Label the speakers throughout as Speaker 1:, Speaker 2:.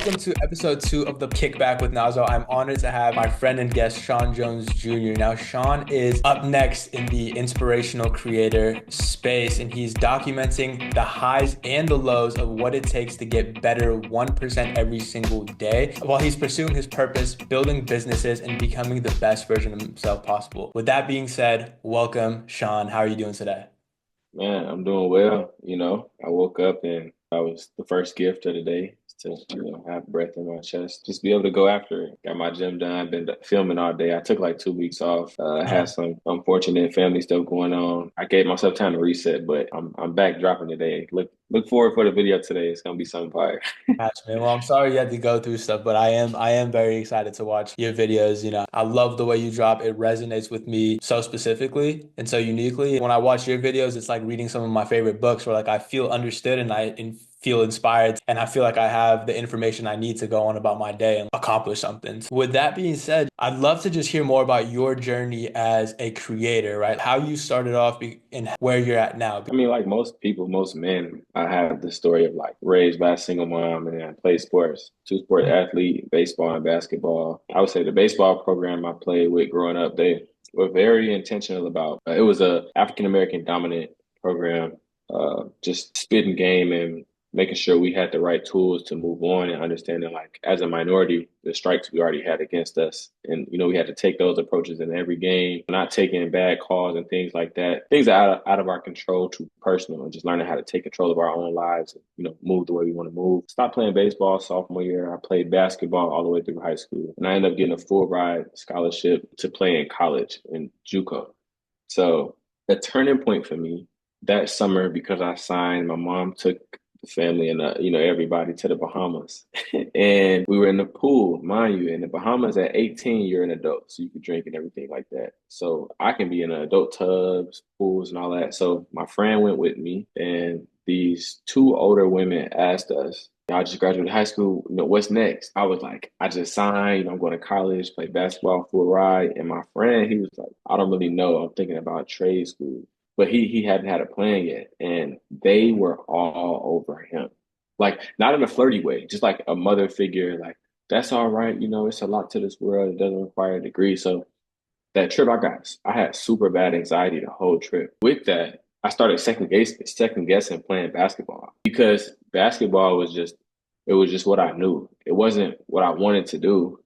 Speaker 1: Welcome to episode 2 of the Kickback with Nazo. I'm honored to have my friend and guest, Sean Jones Jr. Now, Sean is up next in the inspirational creator space, and he's documenting the highs and the lows of what it takes to get better 1% every single day while he's pursuing his purpose, building businesses, and becoming the best version of himself possible. With that being said, welcome, Sean. How are you doing today?
Speaker 2: Man, I'm doing well. I woke up and that was the first gift of the day to, have breath in my chest. Just be able to go after it. Got my gym done, been filming all day. I took like 2 weeks off. Had some unfortunate family stuff going on. I gave myself time to reset, but I'm back dropping today. Look forward for the video today. It's gonna be something fire.
Speaker 1: Gotcha, man. Well, I'm sorry you had to go through stuff, but I am very excited to watch your videos. I love the way you drop. It resonates with me so specifically and so uniquely. When I watch your videos, it's like reading some of my favorite books where like I feel understood and feel inspired and I feel like I have the information I need to go on about my day and accomplish something. With that being said, I'd love to just hear more about your journey as a creator, right? How you started off and where you're at now.
Speaker 2: I mean, like most people, most men, I have the story of like raised by a single mom and then I played sports, two-sport athlete, baseball and basketball. I would say the baseball program I played with growing up, they were very intentional about it was a African American dominant program, just spitting game and making sure we had the right tools to move on and understanding like as a minority the strikes we already had against us, and we had to take those approaches in every game, not taking bad calls and things like that, things out of our control to personal, and just learning how to take control of our own lives and move the way we want to move. Stop playing baseball sophomore year. I played basketball all the way through high school, and I ended up getting a full ride scholarship to play in college in JUCO. So the turning point for me that summer, because I signed, my mom took the family and everybody to the Bahamas, and we were in the pool, mind you. In the Bahamas, at 18, you're an adult, so you can drink and everything like that. So I can be in the adult tubs, pools, and all that. So my friend went with me, and these two older women asked us, I just graduated high school. What's next? I was like, I just signed. I'm going to college, play basketball, full ride. And my friend, he was like, I don't really know. I'm thinking about trade school, but he hadn't had a plan yet. And they were all over him, like not in a flirty way, just like a mother figure. Like that's all right. It's a lot to this world. It doesn't require a degree. So that trip, I had super bad anxiety the whole trip. With that, I started second guessing playing basketball because basketball it was just what I knew. It wasn't what I wanted to do.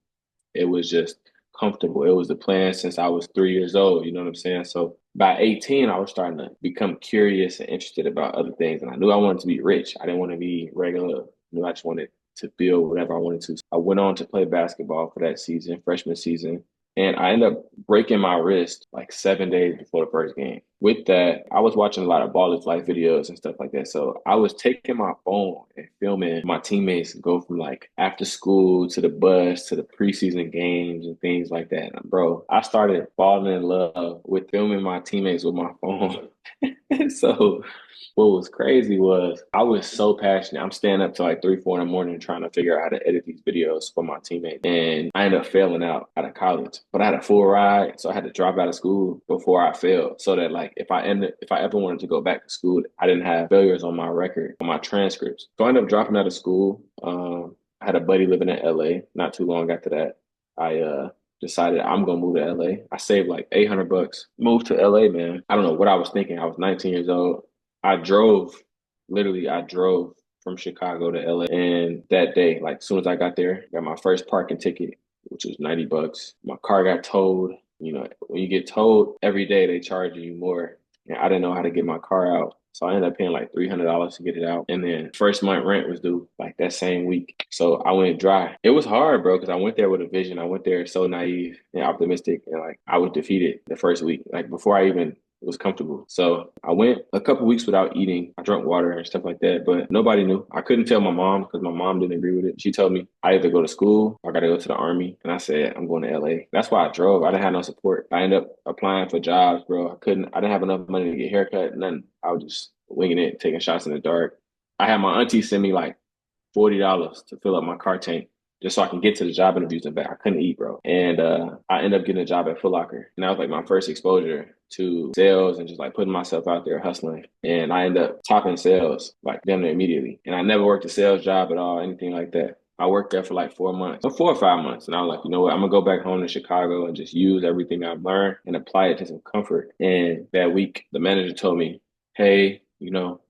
Speaker 2: It was just comfortable. It was the plan since I was 3 years old. You know what I'm saying? So by 18, I was starting to become curious and interested about other things. And I knew I wanted to be rich. I didn't want to be regular. I knew I just wanted to build whatever I wanted to. So I went on to play basketball for that season, freshman season. And I ended up breaking my wrist like 7 days before the first game. With that, I was watching a lot of Ball is Life videos and stuff like that. So I was taking my phone and filming my teammates go from like after school to the bus to the preseason games and things like that. And bro, I started falling in love with filming my teammates with my phone. So what was crazy was I was so passionate. I'm staying up till like 3, 4 in the morning trying to figure out how to edit these videos for my teammates. And I ended up failing out of college. But I had a full ride, so I had to drop out of school before I failed. So that like if I ever wanted to go back to school, I didn't have failures on my record, on my transcripts. So I ended up dropping out of school. I had a buddy living in LA not too long after that. I decided I'm gonna move to LA. I saved like $800, moved to LA, man. I don't know what I was thinking. I was 19 years old. I drove, literally, I drove from Chicago to LA. And that day, like, as soon as I got there, got my first parking ticket, which was $90. My car got towed. When you get towed every day, they charge you more. And I didn't know how to get my car out. So I ended up paying like $300 to get it out. And then first month rent was due like that same week. So I went dry. It was hard, bro, because I went there with a vision. I went there so naive and optimistic. And like I was defeated the first week, like before I even was comfortable. So I went a couple weeks without eating. I drank water and stuff like that, but nobody knew. I couldn't tell my mom because my mom didn't agree with it. She told me I either go to school or I got to go to the army. And I said, I'm going to LA. That's why I drove. I didn't have no support. I ended up applying for jobs, bro. I didn't have enough money to get a haircut, nothing. I was just winging it, taking shots in the dark. I had my auntie send me like $40 to fill up my car tank just so I can get to the job interviews and back. I couldn't eat, bro. And I ended up getting a job at Foot Locker. And that was like my first exposure to sales and just like putting myself out there hustling. And I ended up topping sales like damn near immediately. And I never worked a sales job at all, anything like that. I worked there for like 4 months, or 4 or 5 months. And I was like, you know what? I'm gonna go back home to Chicago and just use everything I've learned and apply it to some comfort. And that week, the manager told me, hey,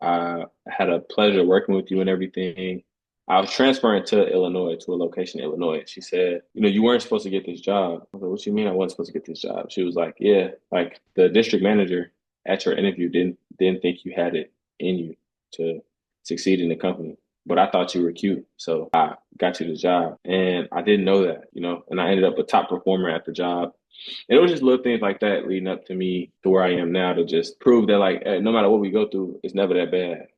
Speaker 2: I had a pleasure working with you and everything. I was transferring to Illinois, to a location in Illinois. She said, you weren't supposed to get this job. I was like, what you mean I wasn't supposed to get this job? She was like, yeah, like the district manager at your interview didn't think you had it in you to succeed in the company. But I thought you were cute, so I got you the job. And I didn't know that, and I ended up a top performer at the job. And it was just little things like that leading up to me to where I am now to just prove that, like, no matter what we go through, it's never that bad,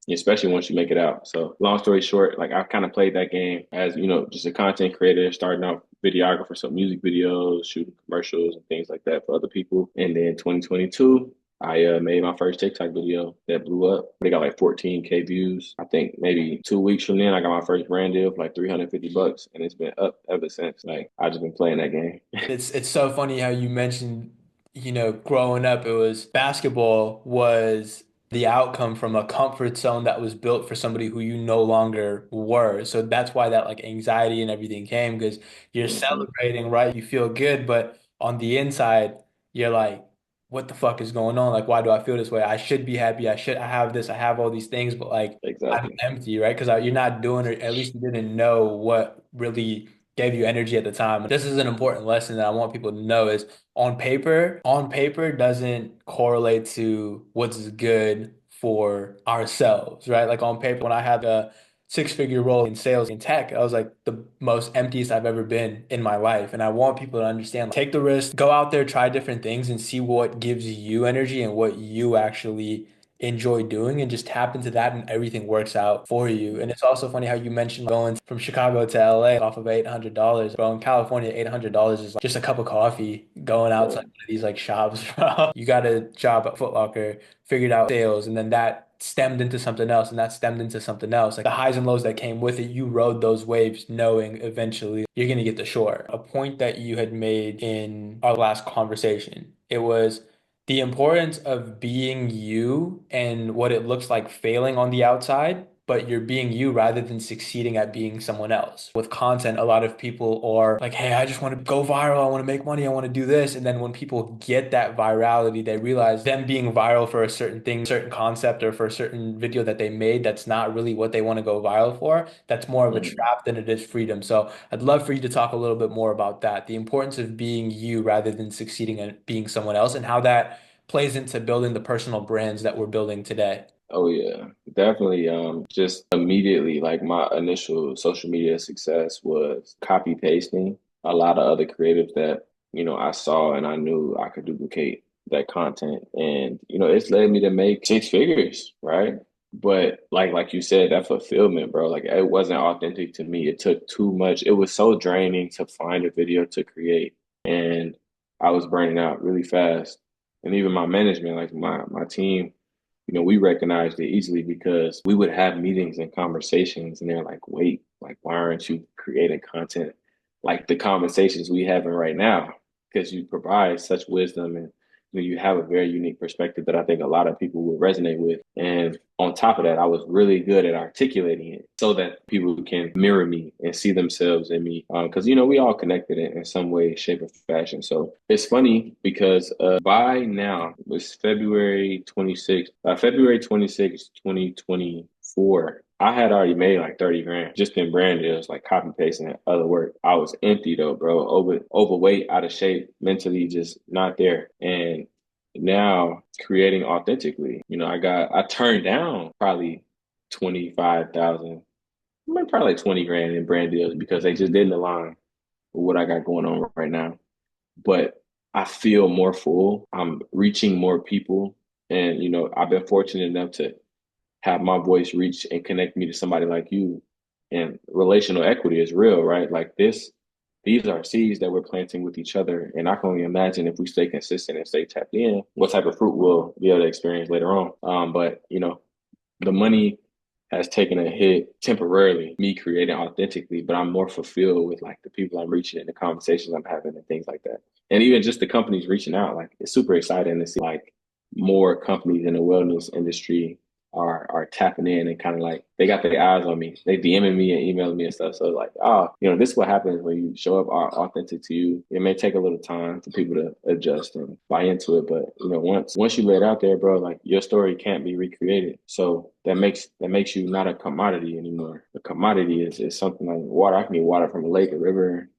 Speaker 2: especially once you make it out. So long story short, like I kind of played that game as, just a content creator, starting out videographer, so music videos, shooting commercials and things like that for other people. And then 2022, I made my first TikTok video that blew up. They got like 14K views. I think maybe 2 weeks from then, I got my first brand deal for like $350, and it's been up ever since. Like I just been playing that game.
Speaker 1: It's so funny how you mentioned, growing up, it was basketball was the outcome from a comfort zone that was built for somebody who you no longer were. So that's why that like anxiety and everything came because you're
Speaker 2: Hmm.
Speaker 1: celebrating, right? You feel good, but on the inside, you're like, what the fuck is going on? Like, why do I feel this way? I should be happy. I have this. I have all these things, but like I'm
Speaker 2: Exactly.
Speaker 1: empty, right? Because you're not doing it. At least you didn't know what really gave you energy at the time. This is an important lesson that I want people to know is on paper doesn't correlate to what's good for ourselves, right? Like on paper, when I had a six-figure role in sales in tech, I was like the most emptiest I've ever been in my life. And I want people to understand, take the risk, go out there, try different things and see what gives you energy and what you actually enjoy doing and just tap into that and everything works out for you. And it's also funny how you mentioned going from Chicago to LA off of $800. Bro, in California, $800 is like just a cup of coffee going outside
Speaker 2: Right.
Speaker 1: of these like shops, bro. You got a job at Foot Locker, figured out sales, and then that stemmed into something else, and that stemmed into something else. Like the highs and lows that came with it, you rode those waves knowing eventually you're gonna get the shore. A point that you had made in our last conversation, it was the importance of being you and what it looks like failing on the outside, but you're being you rather than succeeding at being someone else. With content, a lot of people are like, hey, I just want to go viral. I want to make money. I want to do this. And then when people get that virality, they realize them being viral for a certain thing, certain concept, or for a certain video that they made, that's not really what they want to go viral for. That's more of a
Speaker 2: Mhm.
Speaker 1: trap than it is freedom. So I'd love for you to talk a little bit more about that, the importance of being you rather than succeeding at being someone else, and how that plays into building the personal brands that we're building today.
Speaker 2: Oh yeah, definitely. Just immediately, like my initial social media success was copy pasting a lot of other creatives that, I saw and I knew I could duplicate that content. And, it's led me to make six figures, right? But like you said, that fulfillment, bro, like it wasn't authentic to me. It took too much. It was so draining to find a video to create. And I was burning out really fast. And even my management, like my team, we recognized it easily because we would have meetings and conversations, and they're like, wait, like, why aren't you creating content like the conversations we having right now? Because you provide such wisdom and you have a very unique perspective that I think a lot of people will resonate with. And on top of that, I was really good at articulating it so that people can mirror me and see themselves in me. Because, we all connected in some way, shape, or fashion. So it's funny because by now, it was February 26th, 2024. I had already made like 30 grand just in brand deals, like copy pasting and other work. I was empty though, bro. Overweight, out of shape, mentally just not there. And now creating authentically, I turned down probably 25,000, probably like 20 grand in brand deals because they just didn't align with what I got going on right now. But I feel more full. I'm reaching more people. And, I've been fortunate enough to have my voice reach and connect me to somebody like you. And relational equity is real, right? Like these are seeds that we're planting with each other. And I can only imagine if we stay consistent and stay tapped in, what type of fruit we'll be able to experience later on. But the money has taken a hit temporarily, me creating authentically, but I'm more fulfilled with like the people I'm reaching and the conversations I'm having and things like that. And even just the companies reaching out, like it's super exciting to see like more companies in the wellness industry are tapping in and kind of like they got their eyes on me. They DMing me and emailing me and stuff. So like, oh, this is what happens when you show up authentic to you. It may take a little time for people to adjust and buy into it, but once you lay it out there, bro, like your story can't be recreated. So that makes you not a commodity anymore. A commodity is something like water. I can get water from a lake, a river,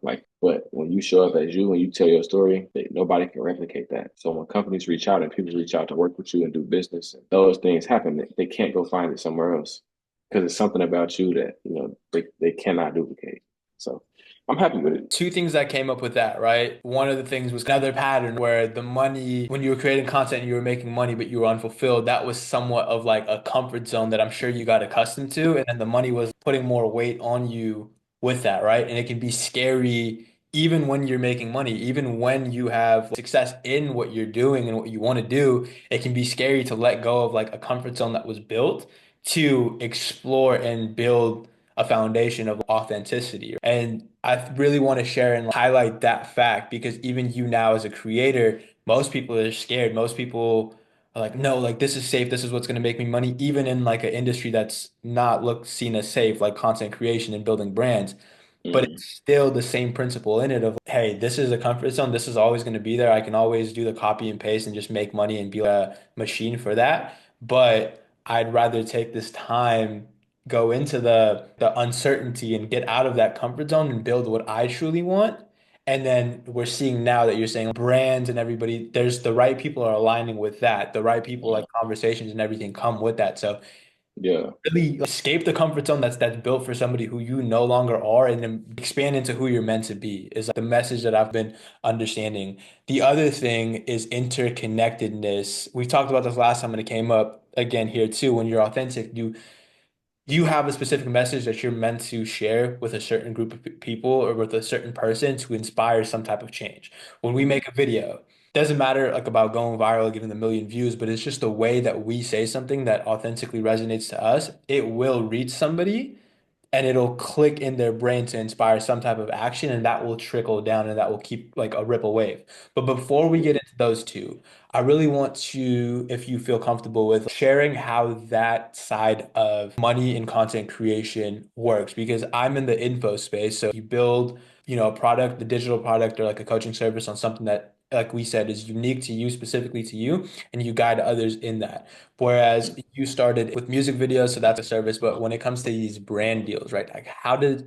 Speaker 2: like, but when you show up as you and you tell your story, nobody can replicate that. So when companies reach out and people reach out to work with you and do business, and those things happen, they can't go find it somewhere else because it's something about you that, they cannot duplicate. So I'm happy with it.
Speaker 1: Two things that came up with that, right? One of the things was another pattern where the money, when you were creating content and you were making money, but you were unfulfilled, that was somewhat of like a comfort zone that I'm sure you got accustomed to. And then the money was putting more weight on you with that, right? And it can be scary even when you're making money, even when you have success in what you're doing and what you want to do, it can be scary to let go of like a comfort zone that was built to explore and build a foundation of authenticity. And I really want to share and highlight that fact because even you now as a creator, most people are scared. Most people are like, no, like this is safe. This is what's going to make me money, even in like an industry that's not looked seen as safe, like content creation and building brands. But
Speaker 2: Mm,
Speaker 1: it's still the same principle in it of, hey, this is a comfort zone. This is always going to be there. I can always do the copy and paste and just make money and be a machine for that. But I'd rather take this time, go into the uncertainty and get out of that comfort zone and build what I truly want. And then we're seeing now that you're saying brands and everybody, there's the right people are aligning with that. The right people,
Speaker 2: mm,
Speaker 1: like conversations and everything come with that. So
Speaker 2: yeah.
Speaker 1: really escape the comfort zone that's built for somebody who you no longer are and then expand into who you're meant to be is like the message that I've been understanding. The other thing is interconnectedness. We talked about this last time and it came up again here too. When you're authentic, you have a specific message that you're meant to share with a certain group of people or with a certain person to inspire some type of change. When we
Speaker 2: Mm,
Speaker 1: make a video, doesn't matter like about going viral, getting a million views, but it's just the way that we say something that authentically resonates to us. It will reach somebody and it'll click in their brain to inspire some type of action and that will trickle down and that will keep like a ripple wave. But before we get into those two, I really want to, if you feel comfortable with sharing how that side of money and content creation works, because I'm in the info space. So you build, a product, the digital product or like a coaching service on something that, like we said, is unique to you, specifically to you, and you guide others in that. Whereas
Speaker 2: mm.
Speaker 1: you started with music videos, so that's a service. But when it comes to these brand deals, right? Like how does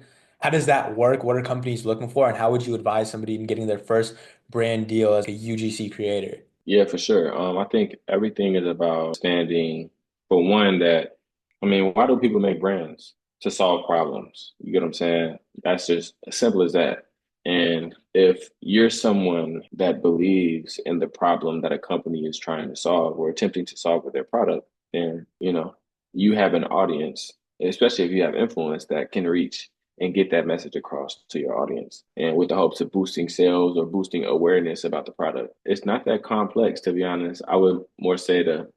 Speaker 1: that work? What are companies looking for? And how would you advise somebody in getting their first brand deal as a UGC creator?
Speaker 2: Yeah, for sure. I think everything is about standing for one that, I mean, why do people make brands? To solve problems. You get what I'm saying? That's just as simple as that. And if you're someone that believes in the problem that a company is trying to solve or attempting to solve with their product, then, you have an audience, especially if you have influence that can reach and get that message across to your audience and with the hopes of boosting sales or boosting awareness about the product. It's not that complex, to be honest. I would more say the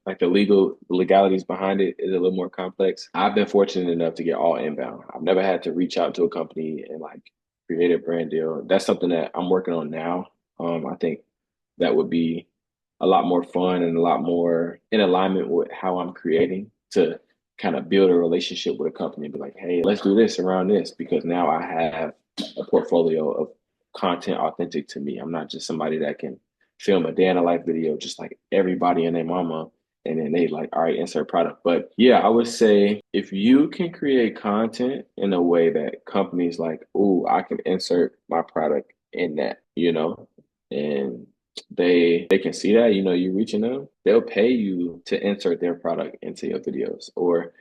Speaker 2: legalities behind it is a little more complex. I've been fortunate enough to get all inbound. I've never had to reach out to a company and like create a brand deal. That's something that I'm working on now. I think that would be a lot more fun and a lot more in alignment with how I'm creating to kind of build a relationship with a company and be like, hey, let's do this around this because now I have a portfolio of content authentic to me. I'm not just somebody that can film a day in a life video just like everybody and their mama and then they like, all right, insert product. But yeah, I would say if you can create content in a way that companies like, oh, I can insert my product in that, and they can see that, you reaching them, they'll pay you to insert their product into your videos or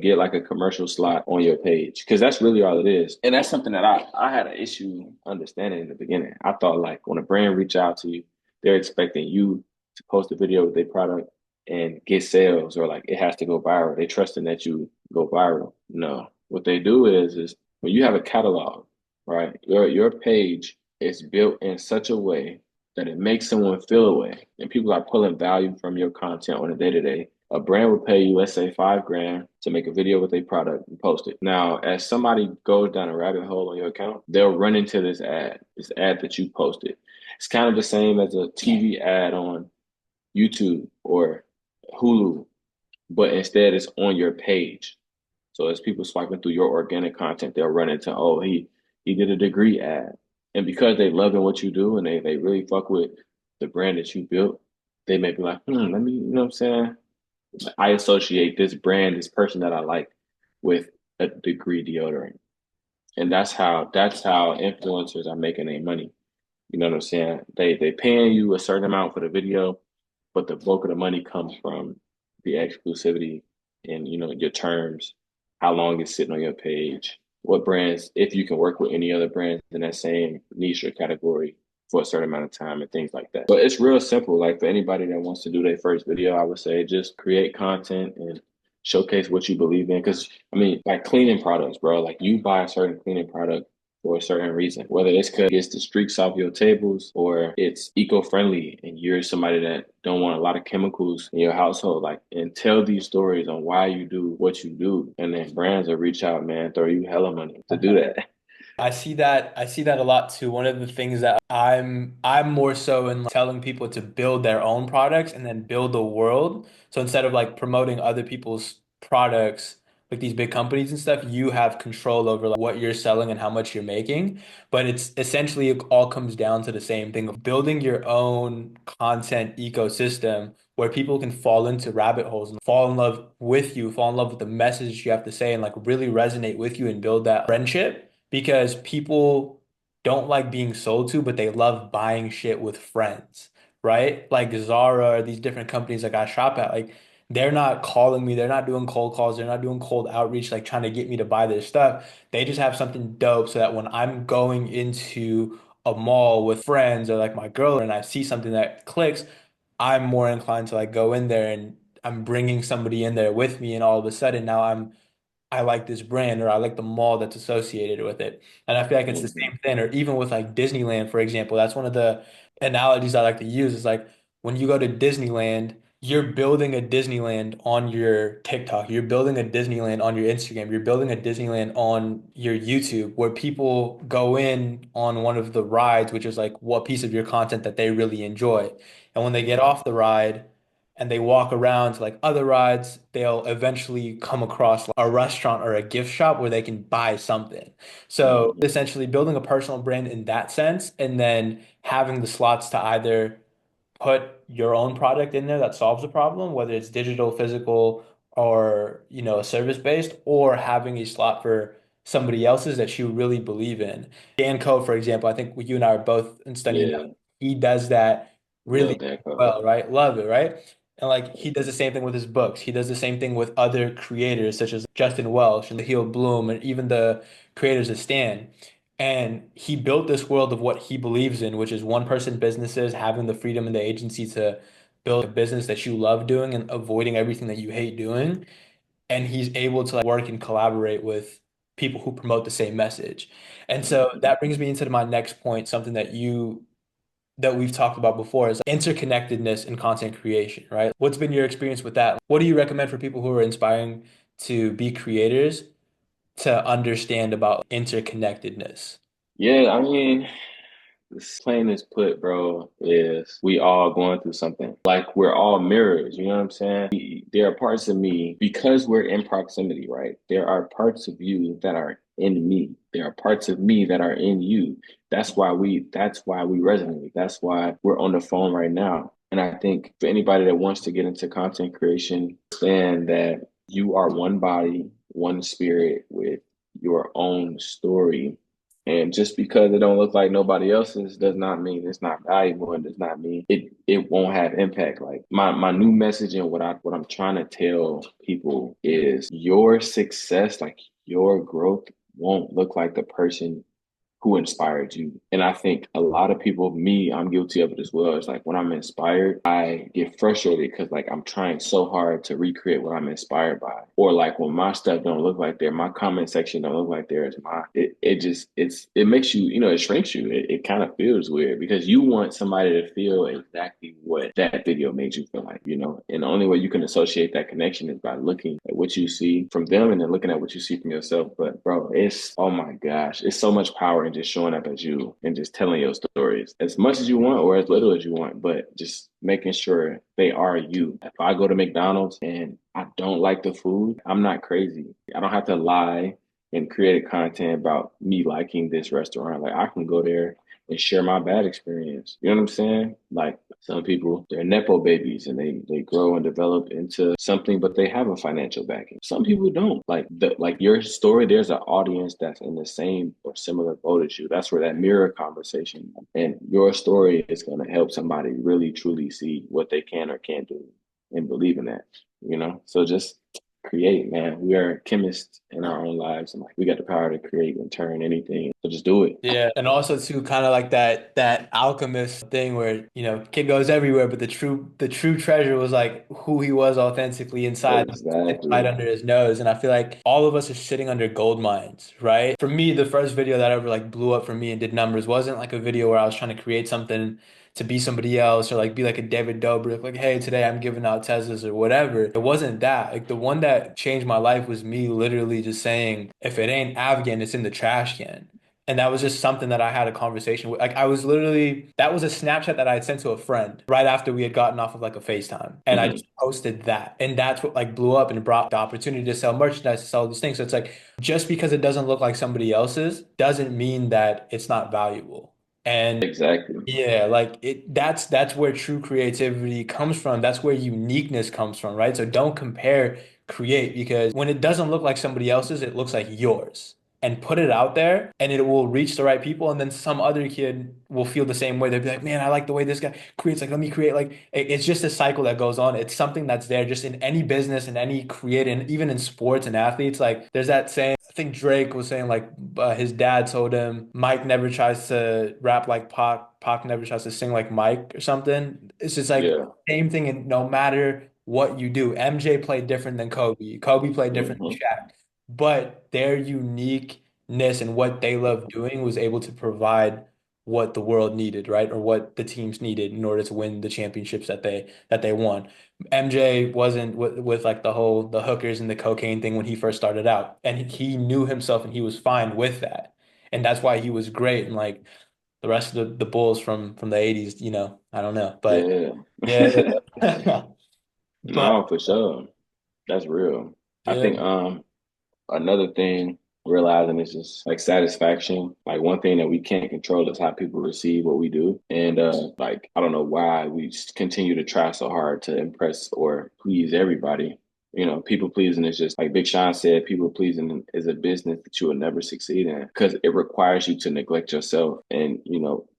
Speaker 2: get like a commercial slot on your page because that's really all it is. And that's something that I had an issue understanding in the beginning. I thought like when a brand reach out to you, they're expecting you to post a video with their product and get sales or like it has to go viral. They trusting that you go viral. No, what they do is when you have a catalog, right? Your page is built in such a way that it makes someone feel a way and people are pulling value from your content on a day to day. A brand will pay you, let's say, 5 grand to make a video with a product and post it. Now, as somebody goes down a rabbit hole on your account, they'll run into this ad that you posted. It's kind of the same as a TV ad on YouTube or Hulu but instead it's on your page. So as people swiping through your organic content, they'll run into, oh, he did a degree ad. And because they love in what you do and they really fuck with the brand that you built, they may be like, let me, you know what I'm saying? I associate this brand, this person that I like with a degree deodorant. And that's how influencers are making their money. You know what I'm saying? They paying you a certain amount for the video, but the bulk of the money comes from the exclusivity and your terms, how long it's sitting on your page, what brands, if you can work with any other brands in that same niche or category for a certain amount of time and things like that. But it's real simple. Like for anybody that wants to do their first video, I would say just create content and showcase what you believe in. Because I mean, like cleaning products, bro. Like you buy a certain cleaning product for a certain reason, whether it's because it gets the streaks off your tables or it's eco-friendly and you're somebody that don't want a lot of chemicals in your household. Like, and tell these stories on why you do what you do. And then brands will reach out, man, throw you hella money to do that.
Speaker 1: I see that a lot too. One of the things that I'm more so in like, telling people to build their own products and then build the world. So instead of like promoting other people's products, like these big companies and stuff, you have control over like what you're selling and how much you're making. But it's essentially it all comes down to the same thing of building your own content ecosystem where people can fall into rabbit holes and fall in love with you, fall in love with the message you have to say and like really resonate with you and build that friendship because people don't like being sold to, but they love buying shit with friends, right? Like Zara or these different companies like I shop at, like they're not calling me, they're not doing cold calls, they're not doing cold outreach, like trying to get me to buy their stuff. They just have something dope so that when I'm going into a mall with friends or like my girl and I see something that clicks, I'm more inclined to like go in there and I'm bringing somebody in there with me, and all of a sudden now I like this brand or I like the mall that's associated with it. And I feel like it's the
Speaker 2: Mhm.
Speaker 1: same thing. Or even with like Disneyland, for example, that's one of the analogies I like to use is like when you go to Disneyland, you're building a Disneyland on your TikTok, you're building a Disneyland on your Instagram, you're building a Disneyland on your YouTube where people go in on one of the rides, which is like what piece of your content that they really enjoy. And when they get off the ride, and they walk around to like other rides, they'll eventually come across a restaurant or a gift shop where they can buy something. So
Speaker 2: Mhm.
Speaker 1: essentially building a personal brand in that sense, and then having the slots to either put your own product in there that solves a problem, whether it's digital, physical, or service based, or having a slot for somebody else's that you really believe in. Dan Code, for example, I think you and I are both studying that.
Speaker 2: Yeah,
Speaker 1: He does that really
Speaker 2: love that code.
Speaker 1: well, right? Love it, right? And like he does the same thing with his books. He does the same thing with other creators such as Justin Welsh and the Healed Bloom and even the creators of Stan. And he built this world of what he believes in, which is one person businesses, having the freedom and the agency to build a business that you love doing and avoiding everything that you hate doing. And he's able to like work and collaborate with people who promote the same message. And so
Speaker 2: Mhm.
Speaker 1: that brings me into my next point, something that we've talked about before is interconnectedness in content creation, right? What's been your experience with that? What do you recommend for people who are inspiring to be creators to understand about interconnectedness?
Speaker 2: Yeah, I mean, the plain as put, bro, is we all going through something. Like we're all mirrors, you know what I'm saying? There are parts of me, because we're in proximity, right? There are parts of you that are in me. There are parts of me that are in you. That's why we resonate. That's why we're on the phone right now. And I think for anybody that wants to get into content creation, understand that you are one body, one spirit with your own story, and just because it don't look like nobody else's does not mean it's not valuable, and does not mean it won't have impact. Like my new message and what I'm trying to tell people is your success, like your growth, won't look like the person who inspired you. And I think a lot of people, me, I'm guilty of it as well. It's like when I'm inspired, I get frustrated because like I'm trying so hard to recreate what I'm inspired by. Or like when my stuff don't look like there, my comment section don't look like theirs. It makes you, it shrinks you. It kind of feels weird because you want somebody to feel exactly what that video made you feel like. And the only way you can associate that connection is by looking at what you see from them and then looking at what you see from yourself. But bro, oh my gosh, it's so much power in just showing up as you and just telling your stories as much as you want or as little as you want, but just making sure they are you. If I go to McDonald's and I don't like the food, I'm not crazy. I don't have to lie and create content about me liking this restaurant. Like I can go there and share my bad experience. You know what I'm saying? Like some people, they're nepo babies and they grow and develop into something, but they have a financial backing. Some people don't. Like your story, there's an audience that's in the same or similar boat as you. That's where that mirror conversation and your story is going to help somebody really truly see what they can or can't do and believe in that. So just create, man. We are chemists in our own lives, and like we got the power to create and turn anything. So just do it.
Speaker 1: Yeah, and also too, kind of like that alchemist thing where kid goes everywhere, but the true treasure was like who he was authentically inside, right
Speaker 2: Exactly.
Speaker 1: under his nose. And I feel like all of us are sitting under gold mines, right? For me, the first video that ever like blew up for me and did numbers wasn't like a video where I was trying to create something to be somebody else or like be like a David Dobrik, like, hey, today I'm giving out Teslas or whatever. It wasn't that. Like the one that changed my life was me literally just saying, if it ain't Afghan, it's in the trash can. And that was just something that I had a conversation with. Like I was literally, that was a Snapchat that I had sent to a friend right after we had gotten off of like a FaceTime. And I
Speaker 2: Hmm.
Speaker 1: just posted that. And that's what like blew up and brought the opportunity to sell merchandise, to sell these things. So it's like just because it doesn't look like somebody else's doesn't mean that it's not valuable. And
Speaker 2: Exactly.
Speaker 1: yeah, like that's where true creativity comes from. That's where uniqueness comes from, right? So don't compare, create, because when it doesn't look like somebody else's, it looks like yours. And put it out there and it will reach the right people. And then some other kid will feel the same way. They'll be like, man, I like the way this guy creates. Like, let me create. Like, it's just a cycle that goes on. It's something that's there just in any business and any creating, even in sports and athletes. Like, there's that saying, I think Drake was saying like his dad told him Mike never tries to rap like Pac, Pac never tries to sing like Mike or something. It's just like
Speaker 2: Yeah.
Speaker 1: same thing, and no matter what you do, MJ played different than Kobe. Kobe played different than
Speaker 2: Hmm.
Speaker 1: Shaq, but their uniqueness and what they love doing was able to provide what the world needed, right? Or what the teams needed in order to win the championships that they won. MJ wasn't with like the hookers and the cocaine thing when he first started out. And he knew himself and he was fine with that. And that's why he was great. And like the rest of the Bulls from the 80s, I don't know. But
Speaker 2: Yeah.
Speaker 1: yeah. But
Speaker 2: No, for sure. That's real. I
Speaker 1: yeah,
Speaker 2: think another thing, realizing is just like satisfaction. Like one thing that we can't control is how people receive what we do. And like I don't know why we just continue to try so hard to impress or please everybody. People pleasing is just like Big Sean said, people pleasing is a business that you will never succeed in because it requires you to neglect yourself. And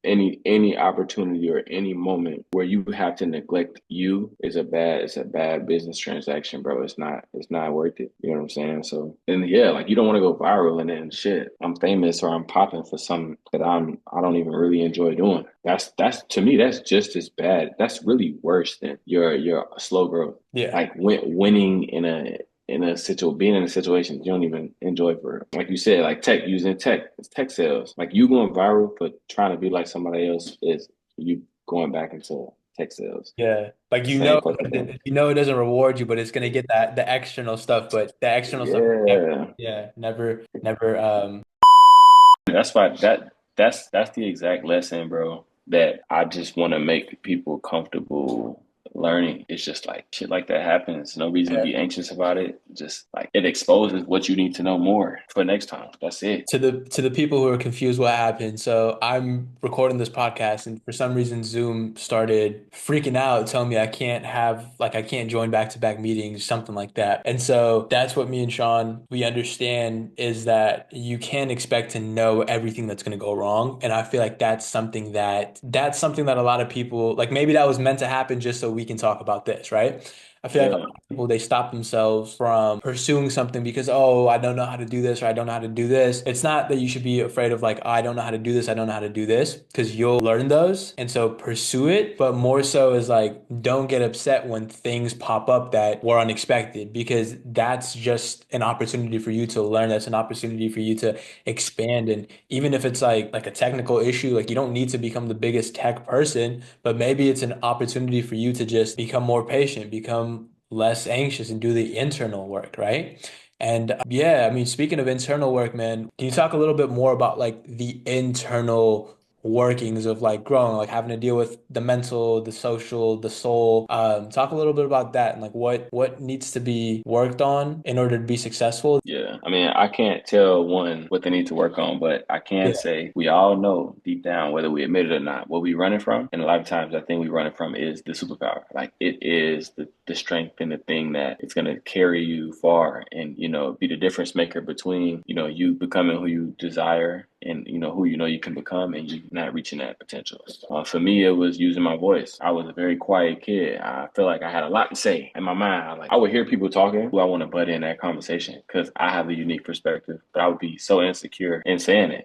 Speaker 2: any opportunity or any moment where you have to neglect you is it's a bad business transaction, bro. It's not worth it. You know what I'm saying? So and yeah, like you don't want to go viral and then shit, I'm famous or I'm popping for something that I don't even really enjoy doing. That's to me, that's just as bad. That's really worse than your slow growth.
Speaker 1: yeah.
Speaker 2: Like winning being in a situation you don't even enjoy for like you said, like using tech sales. Like you going viral for trying to be like somebody else is you going back into tech sales.
Speaker 1: Yeah. Like
Speaker 2: Same fucking thing.
Speaker 1: it doesn't reward you, but it's gonna get that the external stuff, but the external stuff never,
Speaker 2: Yeah.
Speaker 1: yeah, never
Speaker 2: That's why that's the exact lesson, bro, that I just want to make people comfortable learning. It's just like shit like that happens. No reason to
Speaker 1: yeah.
Speaker 2: be anxious about it. Just like it exposes what you need to know more for next time. That's it.
Speaker 1: To the people who are confused what happened. So I'm recording this podcast and for some reason Zoom started freaking out, telling me I can't join back-to-back meetings, something like that. And so that's what me and Sean we understand is that you can't expect to know everything that's going to go wrong. And I feel like that's something that a lot of people like maybe that was meant to happen just so we can talk about this, right? I feel like a
Speaker 2: Yeah.
Speaker 1: lot of people they stop themselves from pursuing something because oh I don't know how to do this or I don't know how to do this. It's not that you should be afraid of like oh, I don't know how to do this, I don't know how to do this because you'll learn those and so pursue it. But more so is like don't get upset when things pop up that were unexpected because that's just an opportunity for you to learn. That's an opportunity for you to expand. And even if it's like a technical issue, like you don't need to become the biggest tech person, but maybe it's an opportunity for you to just become more patient, become less anxious and do the internal work, right? And yeah, I mean, speaking of internal work, man, can you talk a little bit more about like the internal workings of like growing, like having to deal with the mental, the social, the soul? Talk a little bit about that and like what needs to be worked on in order to be successful.
Speaker 2: Yeah, I mean, I can't tell one what they need to work on, but I can
Speaker 1: Yeah.
Speaker 2: say we all know deep down, whether we admit it or not, what we running from. And a lot of times, I think we running from is the superpower. Like it is the strength and the thing that it's gonna carry you far, and be the difference maker between you becoming who you desire and who you can become, and you not reaching that potential. For me, it was using my voice. I was a very quiet kid. I feel like I had a lot to say in my mind. I would hear people talking who I want to butt in that conversation because I have a unique perspective, but I would be so insecure in saying it.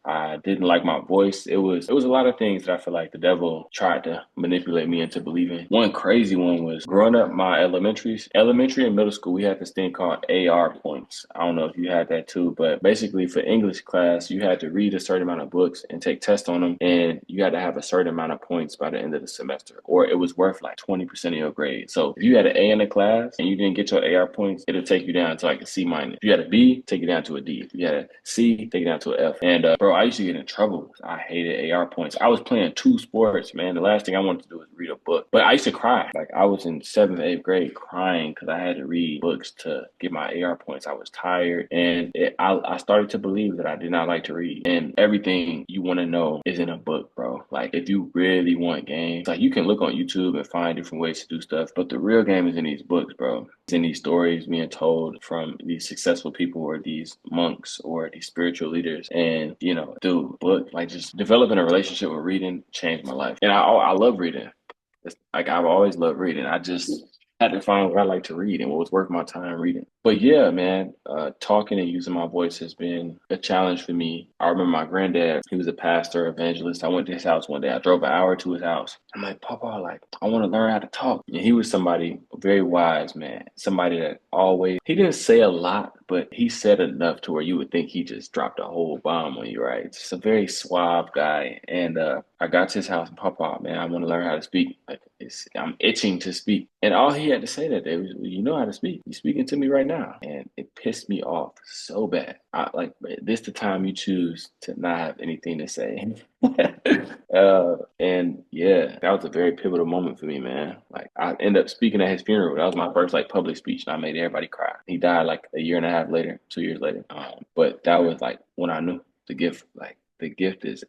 Speaker 2: I didn't like my voice. It was a lot of things that I feel like the devil tried to manipulate me into believing. One crazy one was growing up my elementary and middle school, we had this thing called AR points. I don't know if you had that too, but basically for English class, you had to read a certain amount of books and take tests on them, and you had to have a certain amount of points by the end of the semester, or it was worth like 20% of your grade. So if you had an A in the class and you didn't get your AR points, it'll take you down to like a C minus. If you had a B, take you down to a D. If you had a C, take you down to an F. And bro, I used to get in trouble. I hated AR points. I was playing two sports, man. The last thing I wanted to do was read a book, but I used to cry. Like I was in seventh, eighth grade crying because I had to read books to get my AR points. I was tired, and I started to believe that I did not like to read. And everything you want to know is in a book, bro. Like if you really want games, like you can look on YouTube and find different ways to do stuff, but the real game is in these books, bro. It's in these stories being told from these successful people or these monks or these spiritual leaders. And dude, book like just developing a relationship with reading changed my life. And I love reading. It's like I've always loved reading. I just had to find what I like to read and what was worth my time reading. But yeah, man, talking and using my voice has been a challenge for me. I remember my granddad, he was a pastor, evangelist. I went to his house one day. I drove an hour to his house. I'm like, Papa, like, I want to learn how to talk. And he was somebody very wise, man. Somebody that always, he didn't say a lot, but he said enough to where you would think he just dropped a whole bomb on you, right? Just a very suave guy. And I got to his house and Papa, man, I want to learn how to speak. Like, I'm itching to speak. And all he had to say that day was, well, you know how to speak. You're speaking to me right now. And it pissed me off so bad. I like, this the time you choose to not have anything to say. And yeah, that was a very pivotal moment for me, man. Like I ended up speaking at his funeral. That was my first like public speech, and I made everybody cry. He died like a year and a half later, 2 years later. But that was like when I knew the gift. Like the gift is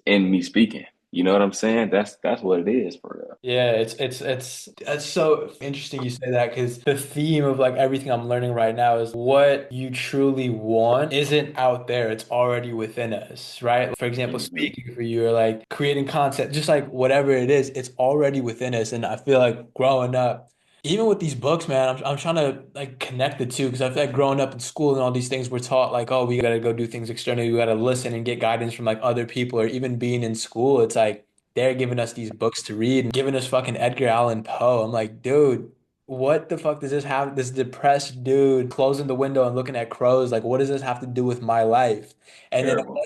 Speaker 2: in me speaking. You know what I'm saying? That's what it is for real.
Speaker 1: Yeah, it's so interesting you say that because the theme of like everything I'm learning right now is what you truly want isn't out there, it's already within us, right? For example,
Speaker 2: Hmm.
Speaker 1: speaking for you or like creating content, just like whatever it is, it's already within us. And I feel like growing up, even with these books, man, I'm trying to like connect the two because I feel like growing up in school and all these things we're taught like, oh, we gotta go do things externally, we gotta listen and get guidance from like other people, or even being in school, it's like they're giving us these books to read and giving us fucking Edgar Allan Poe. I'm like, dude, what the fuck does this have? This depressed dude closing the window and looking at crows. Like, what does this have to do with my life? And then
Speaker 2: Terrible.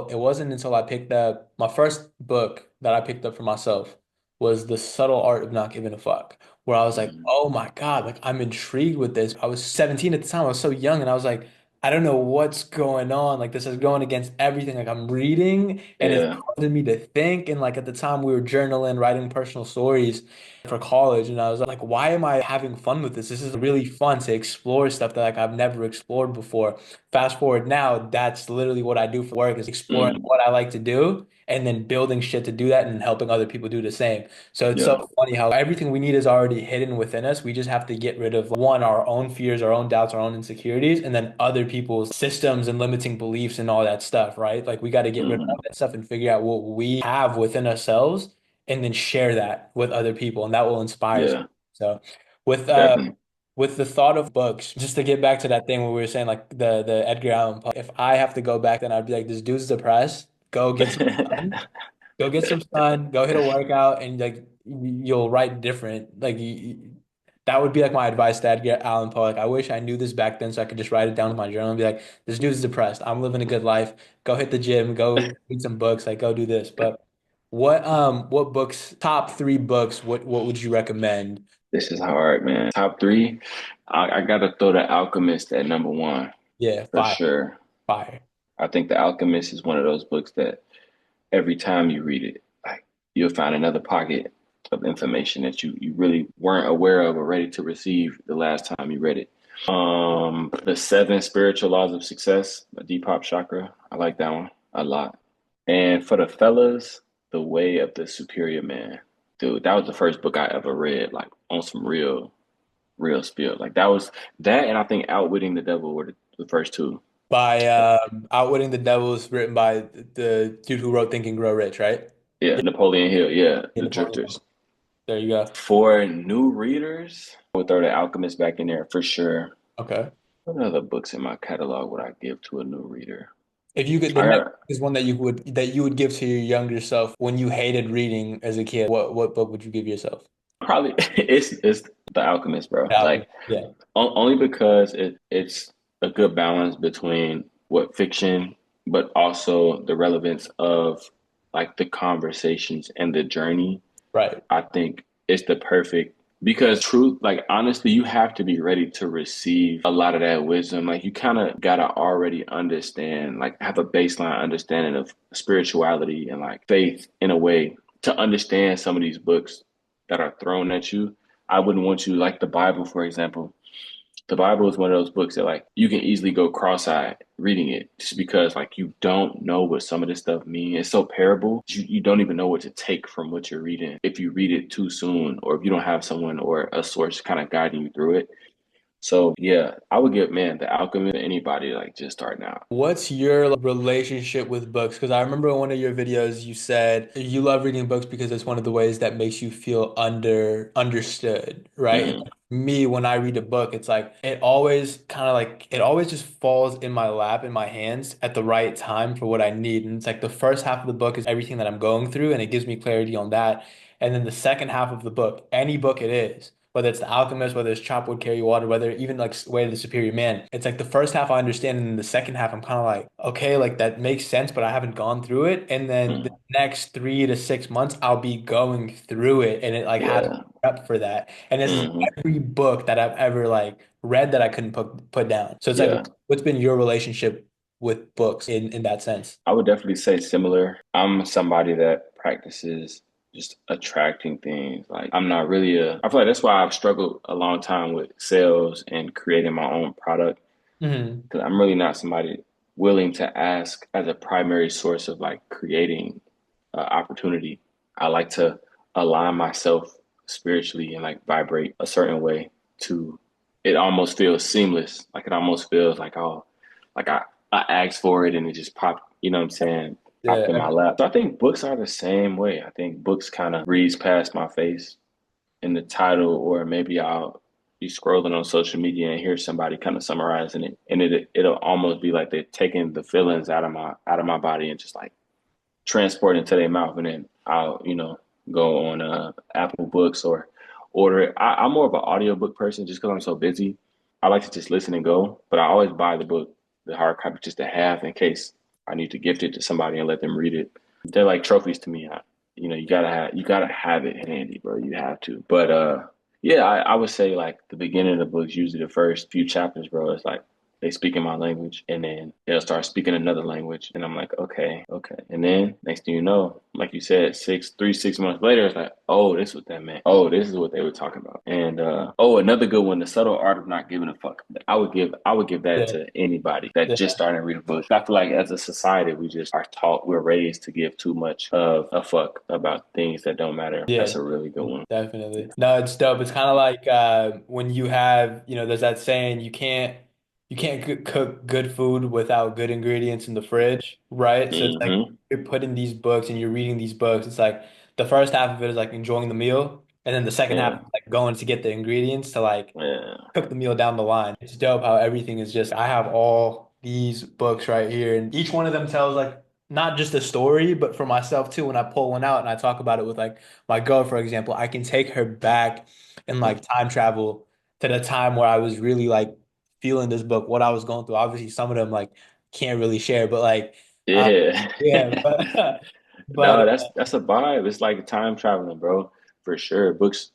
Speaker 1: it wasn't until I picked up my first book that I picked up for myself was The Subtle Art of Not Giving a Fuck, where I was like,
Speaker 2: Hmm.
Speaker 1: oh my God, like I'm intrigued with this. I was 17 at the time. I was so young and I was like, I don't know what's going on. Like this is going against everything. Like I'm reading and it's
Speaker 2: Yeah.
Speaker 1: causing me to think. And like at the time we were journaling, writing personal stories for college. And I was like, why am I having fun with this? This is really fun to explore stuff that like I've never explored before. Fast forward now, that's literally what I do for work is exploring
Speaker 2: Mm.
Speaker 1: what I like to do and then building shit to do that and helping other people do the same. So it's so
Speaker 2: Yeah.
Speaker 1: funny how everything we need is already hidden within us. We just have to get rid of one, our own fears, our own doubts, our own insecurities, and then other people's systems and limiting beliefs and all that stuff, right? Like we got to get rid of all
Speaker 2: Hmm.
Speaker 1: that stuff and figure out what we have within ourselves and then share that with other people, and that will inspire us.
Speaker 2: Yeah.
Speaker 1: So with
Speaker 2: Definitely.
Speaker 1: with the thought of books, just to get back to that thing where we were saying like the Edgar Allan Poe, if I have to go back, then I'd be like, this dude's depressed. Go get some sun. Go get some sun, go hit a workout, and like you'll write different. Like that would be like my advice to Edgar Allan Poe. Like I wish I knew this back then, so I could just write it down in my journal and be like, "This dude's depressed. I'm living a good life. Go hit the gym. Go read some books. Like go do this." But what books? Top three books. What would you recommend?
Speaker 2: This is hard, man. Top three. I gotta throw The Alchemist at number one
Speaker 1: Yeah,
Speaker 2: for
Speaker 1: fire,
Speaker 2: sure.
Speaker 1: fire.
Speaker 2: I think The Alchemist is one of those books that every time you read it, like you'll find another pocket of information that you really weren't aware of or ready to receive the last time you read it. The Seven Spiritual Laws of Success by Deepak Chakra. I like that one a lot. And for the fellas, The Way of the Superior Man. Dude, that was the first book I ever read, like on some real spill. Like that was that, and I think Outwitting the Devil were the first two.
Speaker 1: By Outwitting the Devil is written by the dude who wrote Think and Grow Rich, right?
Speaker 2: Yeah, Napoleon Hill. Yeah,
Speaker 1: Yeah,
Speaker 2: The
Speaker 1: Napoleon
Speaker 2: Drifters.
Speaker 1: Hill. There you go.
Speaker 2: For new readers, I would throw The Alchemist back in there for sure.
Speaker 1: Okay.
Speaker 2: What other books in my catalog would I give to a new reader?
Speaker 1: If you could, the
Speaker 2: I
Speaker 1: next
Speaker 2: got
Speaker 1: is one that you would give to your younger self when you hated reading as a kid. What book would you give yourself?
Speaker 2: probably it's The Alchemist, bro.
Speaker 1: The Alchemist.
Speaker 2: Like
Speaker 1: Yeah.
Speaker 2: only because it's a good balance between what fiction, but also the relevance of like the conversations and the journey.
Speaker 1: Right.
Speaker 2: I think it's the perfect because truth, like honestly, you have to be ready to receive a lot of that wisdom. Like you kind of gotta already understand, like have a baseline understanding of spirituality and like faith in a way to understand some of these books that are thrown at you. I wouldn't want you like the Bible, for example. The Bible is one of those books that like you can easily go cross-eyed reading it just because like you don't know what some of this stuff means. It's so parable, you don't even know what to take from what you're reading if you read it too soon or if you don't have someone or a source kind of guiding you through it. So yeah, I would give man The Alchemist to anybody like just starting out.
Speaker 1: What's your relationship with books? Because I remember in one of your videos you said you love reading books because it's one of the ways that makes you feel understood, right? And
Speaker 2: Hmm.
Speaker 1: me, when I read a book, it's like it always just falls in my lap, in my hands at the right time for what I need. And it's like the first half of the book is everything that I'm going through, and it gives me clarity on that. And then the second half of the book, any book it is, whether it's The Alchemist, whether it's Chop Wood, Carry Water, whether even like Way of the Superior Man. It's like the first half I understand, and then the second half I'm kind of like, okay, like that makes sense, but I haven't gone through it. And then the
Speaker 2: Hmm.
Speaker 1: next 3 to 6 months, I'll be going through it, and it like has
Speaker 2: Yeah.
Speaker 1: prep for that. And this is
Speaker 2: Hmm.
Speaker 1: every book that I've ever like read that I couldn't put down. So it's like,
Speaker 2: Yeah.
Speaker 1: what's been your relationship with books in that sense?
Speaker 2: I would definitely say similar. I'm somebody that practices just attracting things. Like I'm not really I feel like that's why I've struggled a long time with sales and creating my own product
Speaker 1: Hmm.
Speaker 2: because I'm really not somebody willing to ask as a primary source of like creating opportunity. I like to align myself spiritually and like vibrate a certain way to it almost feels seamless. Like it almost feels like oh like I asked for it and it just popped, you know what I'm saying? Popped in my
Speaker 1: Yeah.
Speaker 2: lap. So I think books are the same way. I think books kind of breeze past my face in the title, or maybe I'll be scrolling on social media and hear somebody kind of summarizing it, and it'll almost be like they're taking the feelings out of my body and just like transporting to their mouth, and then I'll go on Apple Books or order it. I'm more of an audiobook person just because I'm so busy. I like to just listen and go, but I always buy the book, the hard copy, just to have in case I need to gift it to somebody and let them read it. They're like trophies to me. You gotta have it handy, bro. You have to. But yeah, I would say like the beginning of the books, usually the first few chapters, bro, it's like they speak in my language and then they'll start speaking another language. And I'm like, okay, okay. And then next thing you know, like you said, 6 months later, it's like, oh, this is what that meant. Oh, this is what they were talking about. And oh, another good one, The Subtle Art of Not Giving a Fuck. I would give that
Speaker 1: Yeah.
Speaker 2: to anybody that
Speaker 1: Yeah.
Speaker 2: just starting to read a book. I feel like as a society, we just are taught, we're raised to give too much of a fuck about things that don't matter. That's
Speaker 1: Yeah,
Speaker 2: a really good one.
Speaker 1: definitely. No, it's dope. It's kind of like when you have, there's that saying you can't cook good food without good ingredients in the fridge, right? So it's like
Speaker 2: Hmm.
Speaker 1: you're putting these books and you're reading these books. It's like the first half of it is like enjoying the meal, and then the second half
Speaker 2: Yeah.
Speaker 1: is like going to get the ingredients to like
Speaker 2: Yeah.
Speaker 1: cook the meal down the line. It's dope how everything is just, I have all these books right here, and each one of them tells like not just a story, but for myself too, when I pull one out and I talk about it with like my girl, for example, I can take her back and like time travel to the time where I was really like feeling this book, what I was going through. Obviously, some of them like can't really share, but like, uh,
Speaker 2: Yeah.
Speaker 1: yeah, but, but
Speaker 2: No, that's a vibe. It's like time traveling, bro, for sure. Books,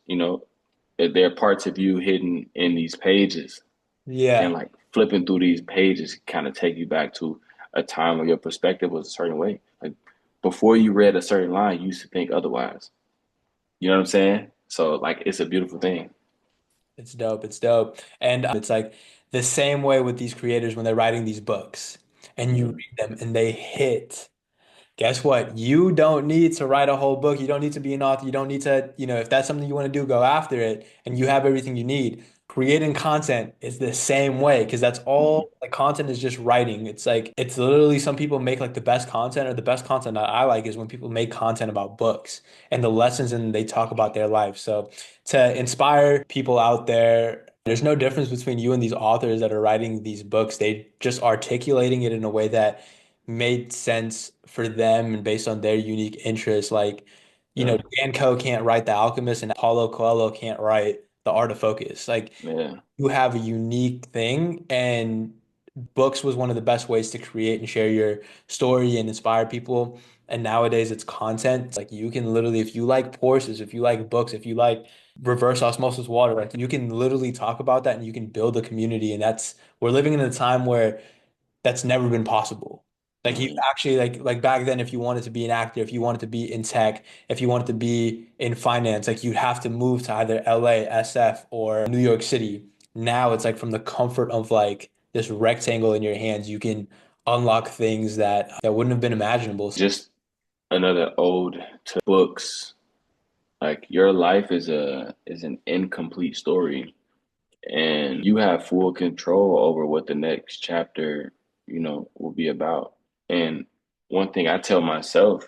Speaker 2: there are parts of you hidden in these pages, and
Speaker 1: Yeah,
Speaker 2: like flipping through these pages kind of take you back to a time where your perspective was a certain way. Like before you read a certain line, you used to think otherwise. You know what I'm saying? So like it's a beautiful thing.
Speaker 1: it's dope. It's dope. And it's like the same way with these creators when they're writing these books and you
Speaker 2: Mm,
Speaker 1: read them and they hit. Guess what? You don't need to write a whole book. You don't need to be an author. You don't need to, if that's something you want to do, go after it and you have everything you need. Creating content is the same way because that's
Speaker 2: mm,
Speaker 1: all like content is just writing. It's like it's literally some people make like the best content or the best content that I like is when people make content about books and the lessons and they talk about their life. So to inspire people out there, there's no difference between you and these authors that are writing these books. They just articulating it in a way that made sense for them and based on their unique interests. Like,
Speaker 2: yeah,
Speaker 1: Dan Coe can't write The Alchemist and Paulo Coelho can't write The Art of Focus. Like,
Speaker 2: yeah.
Speaker 1: you have a unique thing, and books was one of the best ways to create and share your story and inspire people. And nowadays it's content. It's like you can literally, if you like Porsches, if you like books, if you like reverse osmosis water, like you can literally talk about that and you can build a community. And we're living in a time where that's never been possible. Like you
Speaker 2: Mm.
Speaker 1: actually like back then, if you wanted to be an actor, if you wanted to be in tech, if you wanted to be in finance, like you'd have to move to either LA, SF, or New York City. Now it's like from the comfort of like this rectangle in your hands, you can unlock things that wouldn't have been imaginable.
Speaker 2: Just another ode to books. Like your life is an incomplete story, and you have full control over what the next chapter, will be about. And one thing I tell myself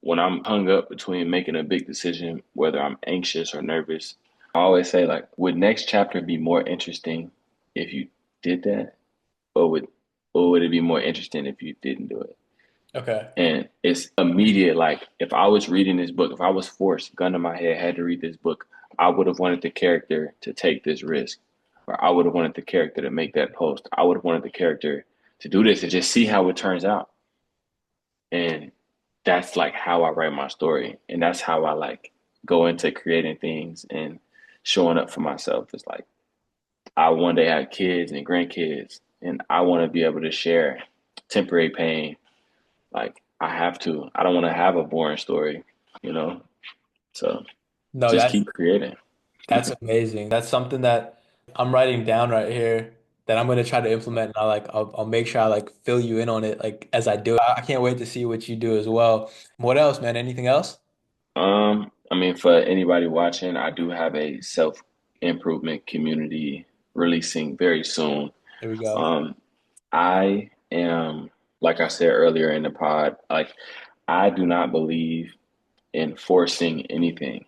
Speaker 2: when I'm hung up between making a big decision, whether I'm anxious or nervous, I always say like, would next chapter be more interesting if you did that, or would it be more interesting if you didn't do it?
Speaker 1: Okay.
Speaker 2: And it's immediate. Like if I was reading this book, if I was forced, gun to my head, had to read this book, I would have wanted the character to take this risk, or I would have wanted the character to make that post. I would have wanted the character to do this and just see how it turns out. And that's like how I write my story, and that's how I like go into creating things and showing up for myself. It's like I one day have kids and grandkids, and I want to be able to share temporary pain. Like I have to. I don't want to have a boring story, you know. So
Speaker 1: No,
Speaker 2: just
Speaker 1: that's
Speaker 2: keep creating.
Speaker 1: That's amazing. That's something that I'm writing down right here that I'm going to try to implement. And I'll make sure I like fill you in on it like as I do it. I can't wait to see what you do as well. What else, man? Anything else?
Speaker 2: I mean, for anybody watching, I do have a self improvement community releasing very soon.
Speaker 1: There we go.
Speaker 2: Um, I am, like I said earlier in the pod, like I do not believe in forcing anything.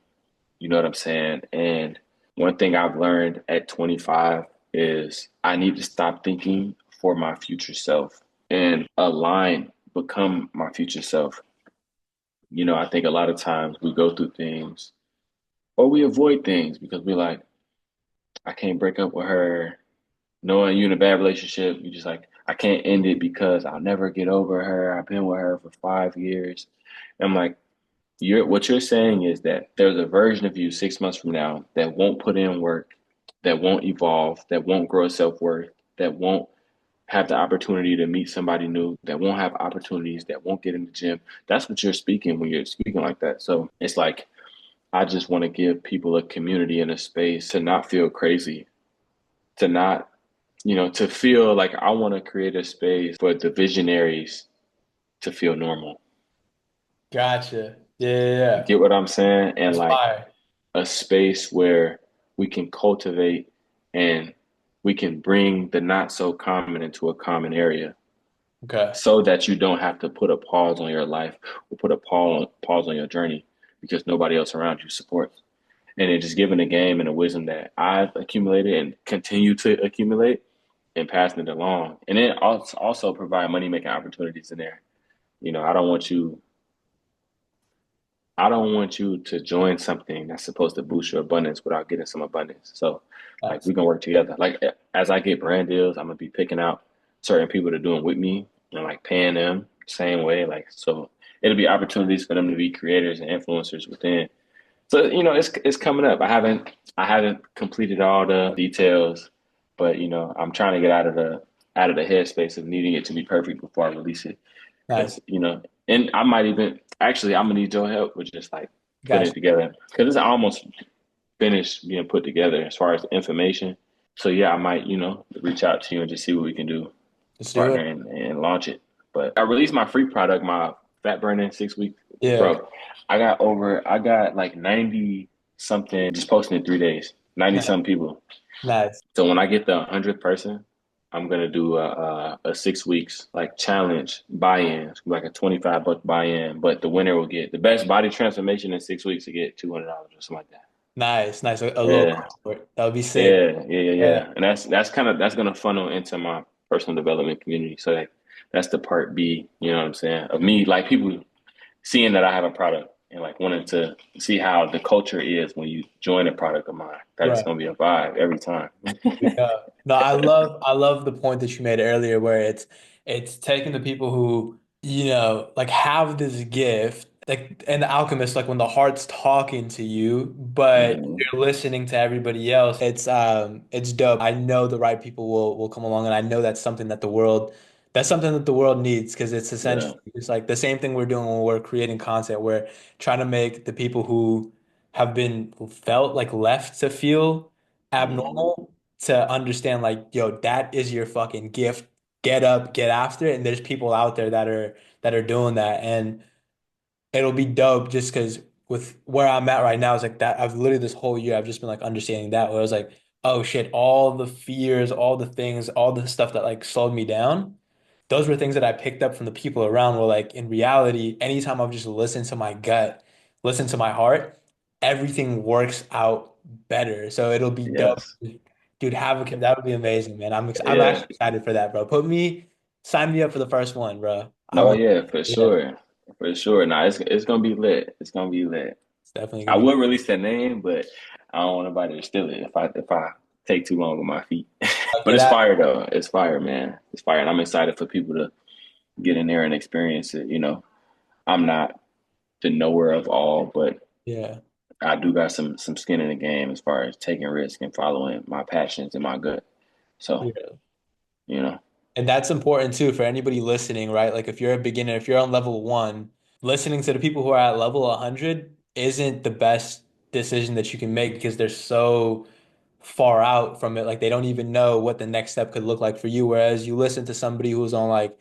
Speaker 2: You know what I'm saying? And one thing I've learned at 25 is I need to stop thinking for my future self and become my future self. I think a lot of times we go through things or we avoid things because we're like, I can't break up with her. Knowing you're in a bad relationship, you just like, I can't end it because I'll never get over her. I've been with her for 5 years. And I'm like, what you're saying is that there's a version of you 6 months from now that won't put in work, that won't evolve, that won't grow self-worth, that won't have the opportunity to meet somebody new, that won't have opportunities, that won't get in the gym. That's what you're speaking when you're speaking like that. So it's like I just want to give people a community and a space to not feel crazy, to not, to feel like I want to create a space for the visionaries to feel normal.
Speaker 1: Gotcha. Yeah, yeah,
Speaker 2: You
Speaker 1: yeah.
Speaker 2: get what I'm saying? And
Speaker 1: That's
Speaker 2: like
Speaker 1: fire.
Speaker 2: a space where we can cultivate and we can bring the not so common into a common area
Speaker 1: Okay.
Speaker 2: so that you don't have to put a pause on your life or put a pause on your journey because nobody else around you supports. And it's just giving a game and a wisdom that I've accumulated and continue to accumulate and passing it along. And then also provide money making opportunities in there. You know, I don't want you to join something that's supposed to boost your abundance without getting some abundance. So, like,
Speaker 1: That's
Speaker 2: we can work together. Like, as I get brand deals, I'm gonna be picking out certain people to do them with me and like paying them same way. Like, so it'll be opportunities for them to be creators and influencers within. So, it's coming up. I haven't completed all the details, but I'm trying to get out of the headspace of needing it to be perfect before I release it.
Speaker 1: Nice.
Speaker 2: Because, and I might even actually I'm gonna need your help with just like putting
Speaker 1: Gotcha.
Speaker 2: it together. Because it's almost finished being put together as far as the information. So yeah, I might, reach out to you and just see what we can do,
Speaker 1: Let's do
Speaker 2: partner
Speaker 1: it.
Speaker 2: and launch it. But I released my free product, my fat burning 6 week,
Speaker 1: Yeah.
Speaker 2: bro. I got like 90 something just posting in 3 days, 90
Speaker 1: Nice.
Speaker 2: some people.
Speaker 1: Nice.
Speaker 2: So when I get the 100th person, I'm gonna do a 6 weeks like challenge buy-in, like a $25 buy-in. But the winner will get the best body transformation in 6 weeks to get $200 or something like that.
Speaker 1: Nice. Nice. A little
Speaker 2: Yeah,
Speaker 1: cohort. That would be sick.
Speaker 2: yeah, yeah, yeah,
Speaker 1: Yeah.
Speaker 2: yeah. And that's gonna funnel into my personal development community. So that's the part B, you know what I'm saying? Of me, like people seeing that I have a product and like wanting to see how the culture is when you join a product of mine. That it's
Speaker 1: Right.
Speaker 2: gonna be a vibe every time.
Speaker 1: Yeah. No, I love the point that you made earlier where it's taking the people who, like have this gift, like and the alchemist, like when the heart's talking to you, but
Speaker 2: Hmm.
Speaker 1: you're listening to everybody else. It's dope. I know the right people will come along and I know that's something that the world needs because it's
Speaker 2: Yeah.
Speaker 1: essentially it's like the same thing we're doing when we're creating content. We're trying to make the people who have been who felt like left to feel
Speaker 2: Hmm.
Speaker 1: abnormal to understand like, yo, that is your fucking gift. Get up, get after it. And there's people out there that are doing that. And it'll be dope just because with where I'm at right now is like that I've literally this whole year I've just been like understanding that where I was like, oh shit, all the fears, all the things, all the stuff that like slowed me down. Those were things that I picked up from the people around where like in reality, anytime I've just listened to my gut, listened to my heart, everything works out better. So it'll be dope.
Speaker 2: Yes.
Speaker 1: Dude, that would be amazing, man. I'm
Speaker 2: Yeah.
Speaker 1: actually excited for that, bro. Sign me up for the first one, bro. I
Speaker 2: Oh
Speaker 1: want,
Speaker 2: yeah, for
Speaker 1: yeah,
Speaker 2: sure. For sure. Nah, it's gonna be lit. It's gonna be lit.
Speaker 1: it's definitely
Speaker 2: I
Speaker 1: gonna be
Speaker 2: would release that name, but I don't want nobody to steal it if I take too long on my feet. But
Speaker 1: get
Speaker 2: it's
Speaker 1: out.
Speaker 2: fire though. It's fire, man. It's fire. And I'm excited for people to get in there and experience it. I'm not the knower of all, but
Speaker 1: Yeah,
Speaker 2: I do got some skin in the game as far as taking risk and following my passions and my gut. So,
Speaker 1: yeah.
Speaker 2: you know,
Speaker 1: And that's important too for anybody listening, right? Like if you're a beginner, if you're on level one, listening to the people who are at level 100 isn't the best decision that you can make because they're so far out from it. Like they don't even know what the next step could look like for you. Whereas you listen to somebody who's on like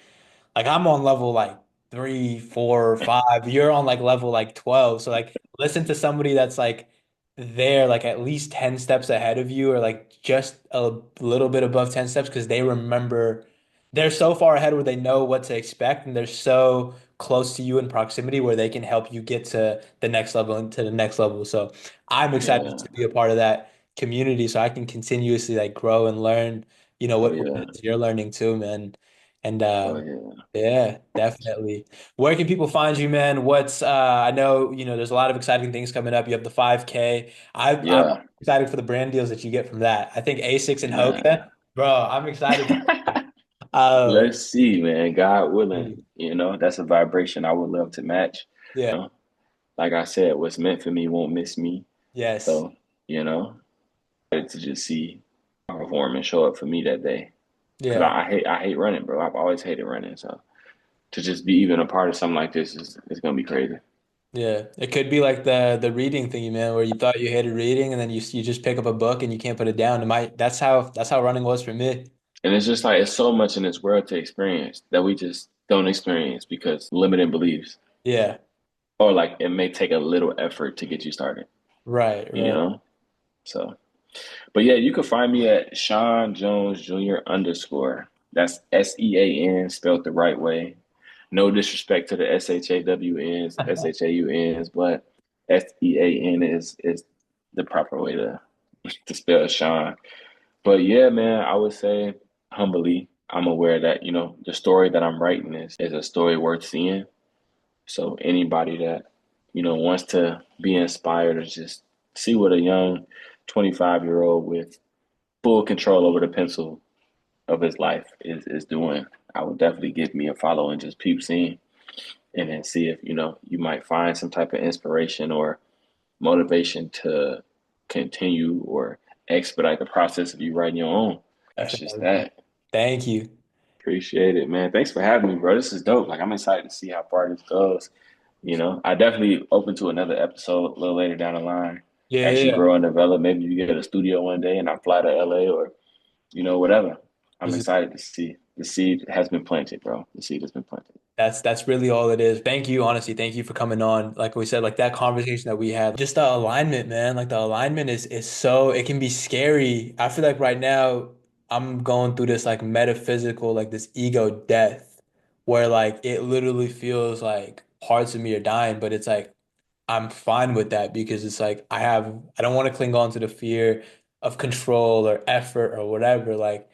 Speaker 1: I'm on level like 3, 4, 5. You're on like level like 12. So like listen to somebody that's like there like at least 10 steps ahead of you or like just a little bit above 10 steps because they remember they're so far ahead where they know what to expect and they're so close to you in proximity where they can help you get to the next level and to the next level. So I'm excited
Speaker 2: yeah.
Speaker 1: to be a part of that community so I can continuously like grow and learn,
Speaker 2: Oh
Speaker 1: what
Speaker 2: yeah.
Speaker 1: it is you're learning too, man. And
Speaker 2: Oh yeah.
Speaker 1: yeah, definitely. Where can people find you, man? I know, there's a lot of exciting things coming up. You have the 5K. I'm
Speaker 2: Yeah,
Speaker 1: excited for the brand deals that you get from that. I think Asics and
Speaker 2: man.
Speaker 1: Hoka, bro, I'm excited. Um,
Speaker 2: Let's see, man. God willing, that's a vibration I would love to match.
Speaker 1: yeah,
Speaker 2: Like I said, what's meant for me won't miss me.
Speaker 1: yes,
Speaker 2: So, to just see how I perform and show up for me that day. Because
Speaker 1: yeah,
Speaker 2: I hate running, bro. I've always hated running. So to just be even a part of something like this is gonna be crazy.
Speaker 1: yeah. It could be like the reading thingy, man, where you thought you hated reading and then you just pick up a book and you can't put it down. That's how running was for me.
Speaker 2: And it's just like it's so much in this world to experience that we just don't experience because limiting beliefs.
Speaker 1: Yeah,
Speaker 2: Or like it may take a little effort to get you started,
Speaker 1: right,
Speaker 2: you
Speaker 1: right.
Speaker 2: know? So but yeah, you can find me at Sean Jones Jr. _. That's SEAN spelled the right way. No disrespect to the SHAWNs, SHAUNs, but SEAN is the proper way to spell Sean. But yeah, man, I would say humbly, I'm aware that, the story that I'm writing is a story worth seeing. So anybody that, wants to be inspired or just see what a young 25-year-old with full control over the pencil of his life is doing, I would definitely give me a follow and just peep scene and then see if, you might find some type of inspiration or motivation to continue or expedite the process of you writing your own. That's just
Speaker 1: Definitely.
Speaker 2: that.
Speaker 1: Thank you.
Speaker 2: Appreciate it, man. Thanks for having me, bro. This is dope. Like I'm excited to see how far this goes. I definitely open to another episode a little later down the line
Speaker 1: Yeah,
Speaker 2: as you
Speaker 1: yeah.
Speaker 2: grow and develop. Maybe you get a studio one day and I fly to LA or whatever. I'm
Speaker 1: This is
Speaker 2: excited to see. The seed has been planted, bro. The seed has been planted.
Speaker 1: that's really all it is. Thank you, honestly. Thank you for coming on. Like we said, like that conversation that we had, just the alignment, man. Like the alignment is so it can be scary. I feel like right now I'm going through this like metaphysical, like this ego death, where like it literally feels like parts of me are dying, but it's like I'm fine with that because it's like I don't want to cling on to the fear of control or effort or whatever. Like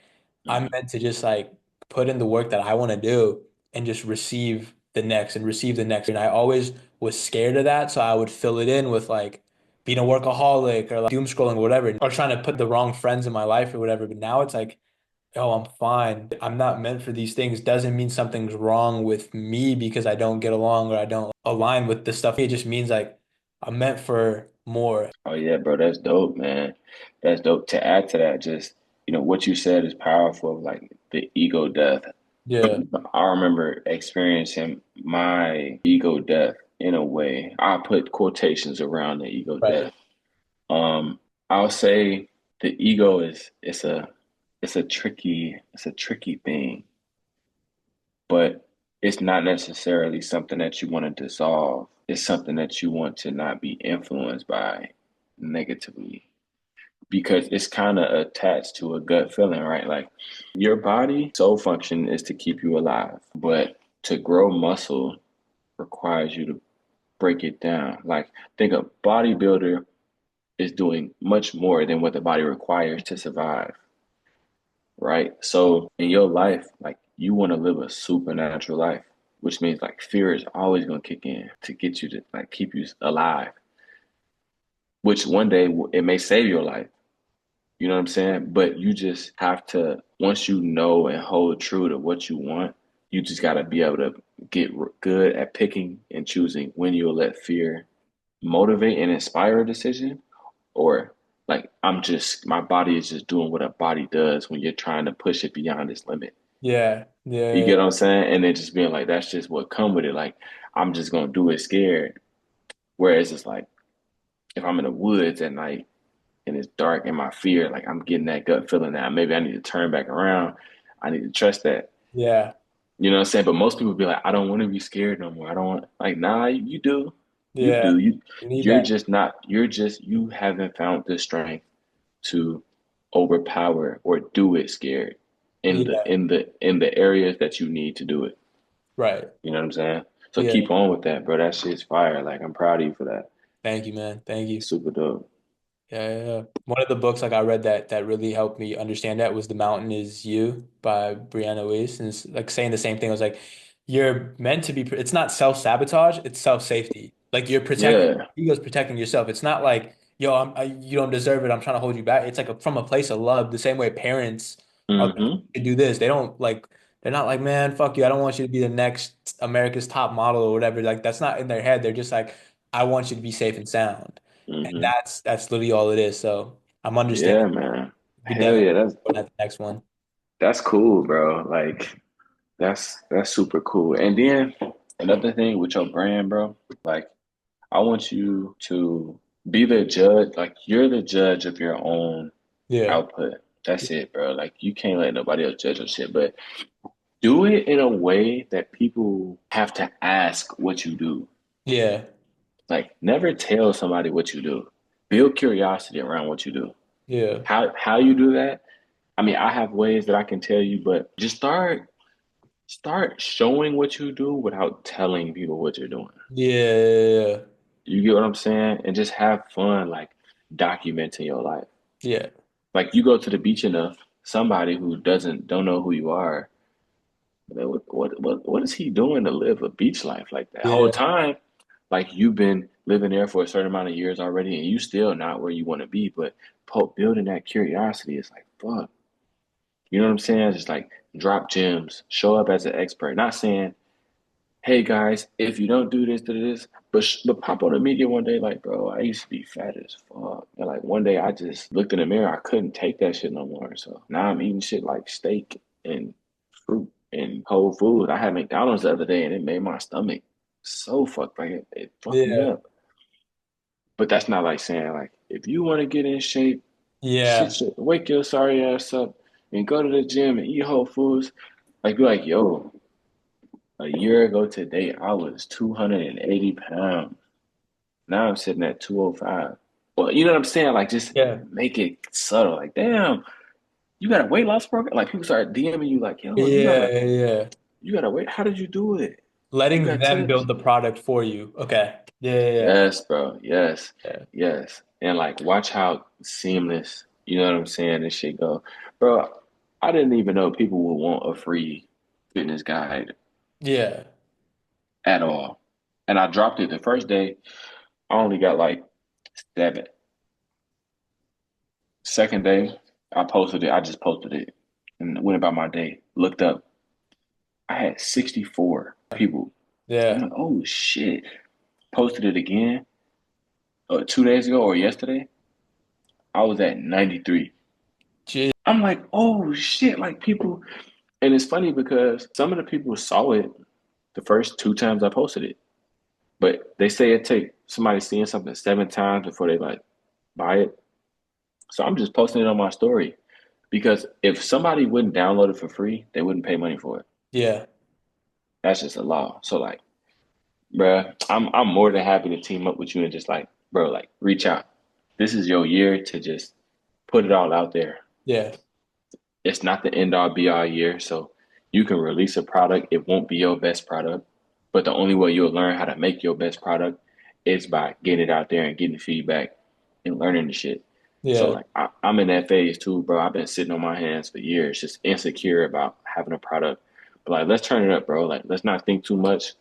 Speaker 1: I'm
Speaker 2: Hmm.
Speaker 1: meant to just like put in the work that I want to do and just receive the next and receive the next. And I always was scared of that, so I would fill it in with like being a workaholic or like doom scrolling or whatever, or trying to put the wrong friends in my life or whatever. But now it's like, oh, I'm fine. I'm not meant for these things. Doesn't mean something's wrong with me because I don't get along or I don't align with this stuff. It just means like I'm meant for more.
Speaker 2: Oh yeah, bro. That's dope, man. That's dope. To add to that, just what you said is powerful. Like the ego death.
Speaker 1: Yeah,
Speaker 2: I remember experiencing my ego death in a way. I put quotations around the ego
Speaker 1: right.
Speaker 2: death. Um, I'll say the ego is it's a tricky thing, but it's not necessarily something that you want to dissolve. It's something that you want to not be influenced by negatively because it's kind of attached to a gut feeling, right? Like your body sole function is to keep you alive, but to grow muscle requires you to break it down. Like think a bodybuilder is doing much more than what the body requires to survive, right? So in your life, like you want to live a supernatural life, which means like fear is always going to kick in to get you to like keep you alive, which one day it may save your life. You know what I'm saying? But you just have to, once you know and hold true to what you want, you just got to be able to get good at picking and choosing when you'll let fear motivate and inspire a decision or like my body is just doing what a body does when you're trying to push it beyond its limit.
Speaker 1: Yeah,
Speaker 2: You
Speaker 1: yeah,
Speaker 2: get what I'm saying? And then just being like, that's just what come with it. Like I'm just gonna do it scared. Whereas it's like if I'm in the woods at night and it's dark and my fear, like I'm getting that gut feeling that maybe I need to turn back around. I need to trust that.
Speaker 1: yeah,
Speaker 2: You know what I'm saying? But most people be like, I don't want to be scared no more. I don't want like, nah, you do. You
Speaker 1: yeah.
Speaker 2: do.
Speaker 1: You need
Speaker 2: You're
Speaker 1: that.
Speaker 2: just not, you haven't found the strength to overpower or do it scared
Speaker 1: Yeah,
Speaker 2: in the areas that you need to do it.
Speaker 1: right.
Speaker 2: You know what I'm saying? So
Speaker 1: Yeah.
Speaker 2: keep on with that, bro. That shit's fire. Like I'm proud of you for that.
Speaker 1: Thank you, man. Thank you.
Speaker 2: Super dope.
Speaker 1: Yeah, yeah, yeah. One of the books like I read that really helped me understand that was The Mountain Is You by Brianna Weiss. And it's like saying the same thing. I was like, you're meant to be, it's not self-sabotage, it's self-safety. Like you're protecting,
Speaker 2: Yeah.
Speaker 1: ego's protecting yourself. It's not like, yo, you don't deserve it. I'm trying to hold you back. It's like from a place of love, the same way parents are like,
Speaker 2: Mm-hmm.
Speaker 1: you do this. They don't like, they're not like, man, fuck you. I don't want you to be the next America's top model or whatever. Like that's not in their head. They're just like, I want you to be safe and sound. And
Speaker 2: Mm-hmm.
Speaker 1: that's literally all it is. So I'm understanding.
Speaker 2: Yeah, man.
Speaker 1: We
Speaker 2: Hell
Speaker 1: definitely
Speaker 2: yeah,
Speaker 1: going at the next one.
Speaker 2: that's cool, bro. Like that's super cool. And then another thing with your brand, bro, like I want you to be the judge, like you're the judge of your own
Speaker 1: Yeah.
Speaker 2: output. That's it, bro. Like you can't let nobody else judge your shit, but do it in a way that people have to ask what you do.
Speaker 1: Yeah.
Speaker 2: Like never tell somebody what you do. Build curiosity around what you do.
Speaker 1: Yeah.
Speaker 2: How you do that? I mean, I have ways that I can tell you, but just start showing what you do without telling people what you're doing.
Speaker 1: Yeah.
Speaker 2: You get what I'm saying? And just have fun, like documenting your life.
Speaker 1: Yeah.
Speaker 2: Like you go to the beach enough, somebody who don't know who you are, what is he doing to live a beach life like that? Whole
Speaker 1: Yeah.
Speaker 2: time, like you've been living there for a certain amount of years already, and you still not where you want to be. But building that curiosity is like fuck. You know what I'm saying? Just like drop gems, show up as an expert. Not saying hey guys, if you don't do this, but pop on the media one day, like, bro, I used to be fat as fuck. And like one day I just looked in the mirror, I couldn't take that shit no more. So now I'm eating shit like steak and fruit and whole food. I had McDonald's the other day and it made my stomach so fucked, like it fucked me
Speaker 1: Yeah.
Speaker 2: up. But that's not like saying like if you want to get in shape,
Speaker 1: Yeah.
Speaker 2: wake your sorry ass up and go to the gym and eat whole foods. Like be like, yo, a year ago today I was 280 pounds. Now I'm sitting at 205. Well, you know what I'm saying? Like just
Speaker 1: Yeah.
Speaker 2: make it subtle. Like, damn, you got a weight loss program? Like people start DMing you like, yo,
Speaker 1: Yeah. Yeah.
Speaker 2: you got a weight, how did you do it? You
Speaker 1: Letting
Speaker 2: got
Speaker 1: them build
Speaker 2: tips?
Speaker 1: the product for you. Okay. Yeah. Yeah.
Speaker 2: Yes, bro. Yes.
Speaker 1: Yeah.
Speaker 2: Yes. And like watch how seamless, you know what I'm saying, this shit go. Bro, I didn't even know people would want a free fitness guide
Speaker 1: Yeah.
Speaker 2: at all. And I dropped it the first day. I only got like 7. Second day, I posted it. I just posted it and went about my day. Looked up. I had 64 people. I'm
Speaker 1: Yeah.
Speaker 2: like, oh shit. Posted it again 2 days ago or yesterday. I was at 93.
Speaker 1: Gee.
Speaker 2: I'm like, oh shit. Like people, and it's funny because some of the people saw it the first 2 times I posted it, but they say it take somebody seeing something 7 times before they like buy it. So I'm just posting it on my story because if somebody wouldn't download it for free, they wouldn't pay money for it.
Speaker 1: Yeah.
Speaker 2: That's just a law. So like, bruh, I'm more than happy to team up with you and just like, bro, like reach out. This is your year to just put it all out there.
Speaker 1: Yeah.
Speaker 2: It's not the end all be all year. So you can release a product. It won't be your best product, but the only way you'll learn how to make your best product is by getting it out there and getting feedback and learning the shit. So
Speaker 1: Yeah.
Speaker 2: like I'm in that phase too, bro. I've been sitting on my hands for years, just insecure about having a product. But like, let's turn it up, bro. Like, let's not think too much.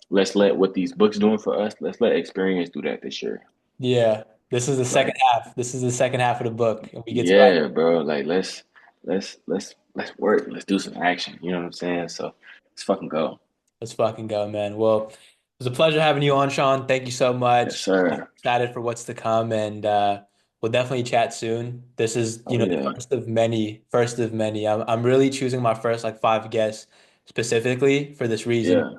Speaker 2: Let's let what these books doing for us. Let's let experience do that this year.
Speaker 1: Yeah. This is the second
Speaker 2: Like,
Speaker 1: half. This is the second half of the book, and we get to write.
Speaker 2: yeah, bro. Like, let's work. Let's do some action. You know what I'm saying? So let's fucking go.
Speaker 1: Let's fucking go, man. Well, it was a pleasure having you on, Sean. Thank you so
Speaker 2: Yes,
Speaker 1: much. I'm
Speaker 2: sir.
Speaker 1: excited for what's to come, and we'll definitely chat soon. This is,
Speaker 2: Oh
Speaker 1: the
Speaker 2: yeah,
Speaker 1: first of many, first of many. I'm really choosing my first like 5 guests specifically for this reason.
Speaker 2: yeah.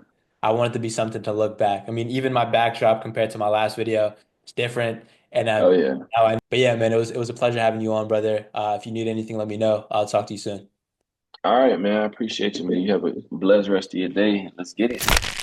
Speaker 1: I want it to be something to look back. I mean, even my backdrop compared to my last video, it's different. And
Speaker 2: Oh yeah.
Speaker 1: but yeah, man, it was a pleasure having you on, brother. If you need anything, let me know. I'll talk to you soon.
Speaker 2: All right, man. I appreciate you, man. You have a blessed rest of your day. Let's get it.